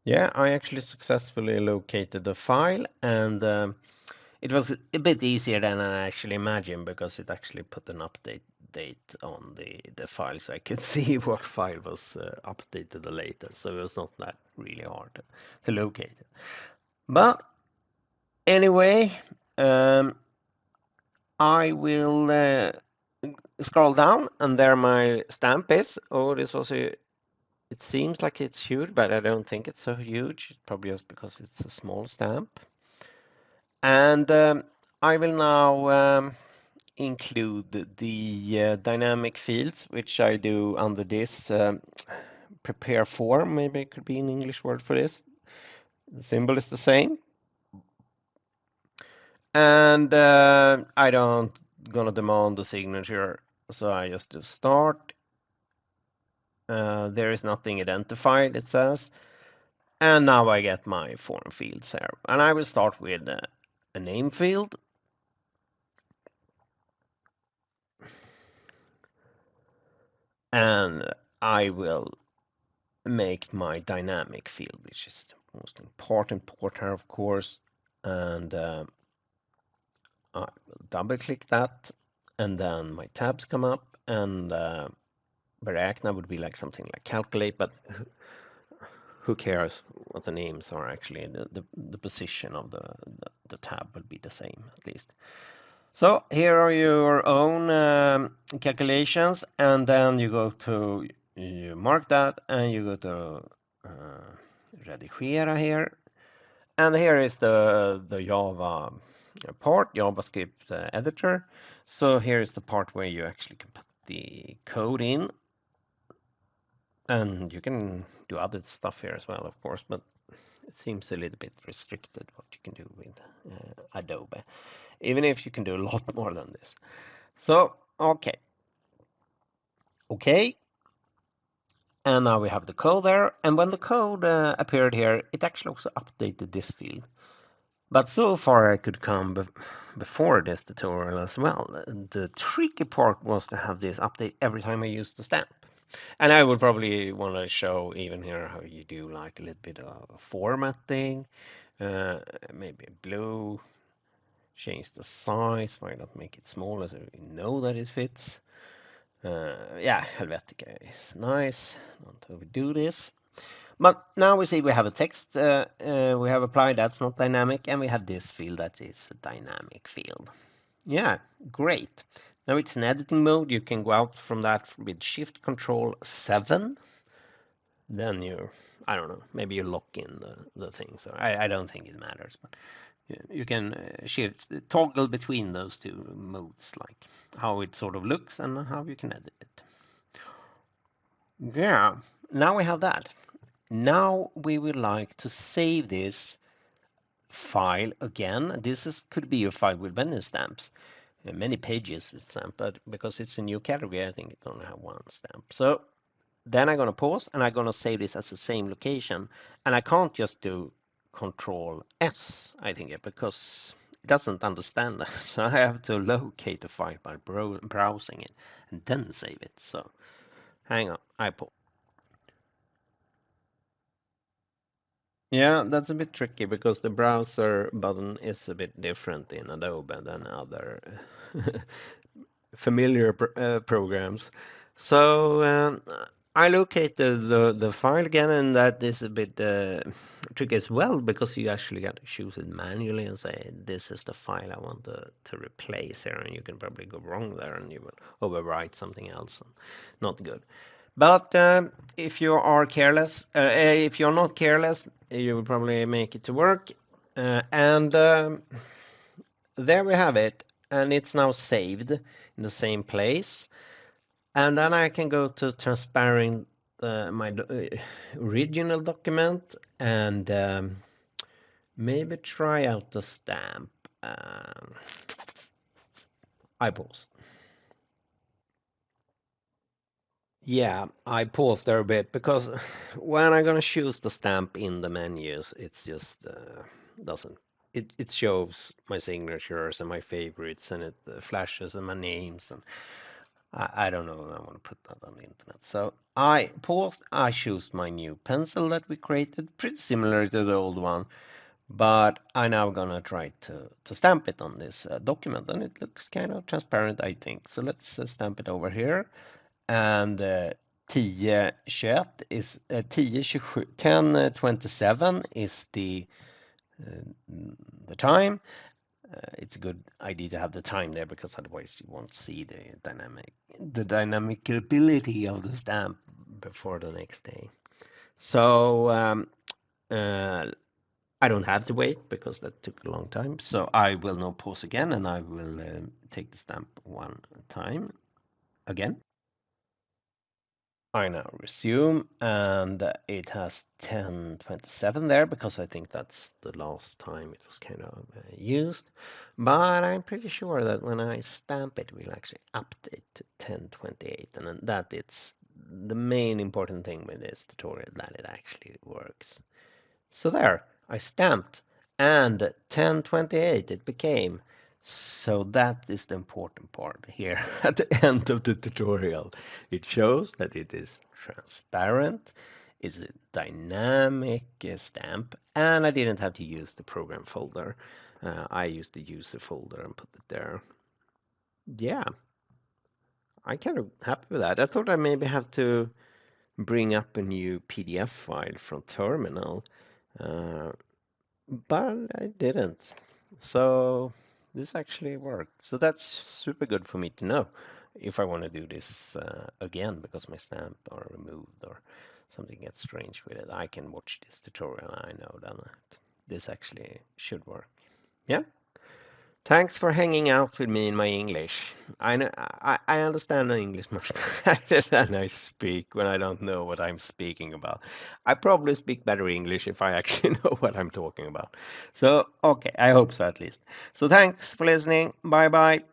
Yeah, I actually successfully located the file, and it was a bit easier than I actually imagined because it actually put an update date on the file, so I could see what file was updated the latest. So it was not that really hard to locate it. But anyway, um, I will scroll down, and there my stamp is. Oh, this was a. It seems like it's huge, but I don't think it's so huge. It's probably just because it's a small stamp. And I will now include the dynamic fields, which I do under this prepare form. Maybe it could be an English word for this. The symbol is the same. And I don't gonna demand the signature, so I just do start. There is nothing identified, it says. And now I get my form fields here. And I will start with a name field. And I will make my dynamic field, which is the most important part here, of course. And I will double click that, and then my tabs come up, and beräkna would be like something like calculate, but who cares what the names are actually? The position of the tab will be the same at least. So here are your own calculations, and then you go to, you mark that, and you go to redigera here, and here is the Java part, JavaScript editor. So here is the part where you actually can put the code in, and you can do other stuff here as well, of course, but it seems a little bit restricted what you can do with Adobe, even if you can do a lot more than this. So, okay. And now we have the code there. And when the code appeared here, it actually also updated this field. But so far I could come before this tutorial as well. The tricky part was to have this update every time I used the stamp. And I would probably want to show even here how you do like a little bit of formatting. Maybe blue. Change the size. Why not make it smaller so we know that it fits? Yeah, Helvetica is nice. Don't overdo this. But now we see we have a text we have applied that's not dynamic, and we have this field that is a dynamic field. Yeah, great. Now it's in editing mode. You can go out from that with Shift Control 7. Then I don't know, maybe you lock in the thing. So I don't think it matters, but you can toggle between those two modes, like how it sort of looks and how you can edit it. Yeah, now we have that. Now we would like to save this file again. Could be a file with many stamps, many pages with stamp, but because it's a new category, I think it only have one stamp. So then I'm going to pause, and I'm going to save this as the same location. And I can't just do Control S, I think, because it doesn't understand that. So I have to locate the file by browsing it and then save it. So hang on, I pause. Yeah, that's a bit tricky because the browser button is a bit different in Adobe than other familiar programs. So I located the file again, and that is a bit tricky as well because you actually got to choose it manually and say this is the file I want to replace here, and you can probably go wrong there and you will overwrite something else. Not good. But if you are careless, if you're not careless, you will probably make it to work. And there we have it, and it's now saved in the same place. And then I can go to transparent my original document and maybe try out the stamp. I pause. Yeah, I paused there a bit because when I'm gonna choose the stamp in the menus, it's just doesn't. It shows my signatures and my favorites, and it flashes and my names, and I don't know if I want to put that on the internet. So I paused, I chose my new pencil that we created, pretty similar to the old one, but I'm now gonna try to stamp it on this document, and it looks kind of transparent, I think. So let's stamp it over here. And 10:21 is 10:27 10:27 is the time. It's a good idea to have the time there because otherwise you won't see the dynamic ability of the stamp before the next day. So uh, I don't have to wait because that took a long time. So I will now pause again and I will take the stamp one time again. I now resume, and it has 10:27 there because I think that's the last time it was kind of used. But I'm pretty sure that when I stamp it, we'll actually update to 10:28, and then that it's the main important thing with this tutorial that it actually works. So there, I stamped, and 10:28 it became. So that is the important part here at the end of the tutorial. It shows that it is transparent, it's a dynamic stamp, and I didn't have to use the program folder. I used the user folder and put it there. Yeah, I'm kind of happy with that. I thought I maybe have to bring up a new PDF file from Terminal. Uh, but I didn't. So this actually worked. So that's super good for me to know if I want to do this again because my stamp are removed or something gets strange with it. I can watch this tutorial and I know that this actually should work. Yeah. Thanks for hanging out with me in my English. I understand English much better than I speak when I don't know what I'm speaking about. I probably speak better English if I actually know what I'm talking about. So, okay, I hope so at least. So, thanks for listening. Bye bye.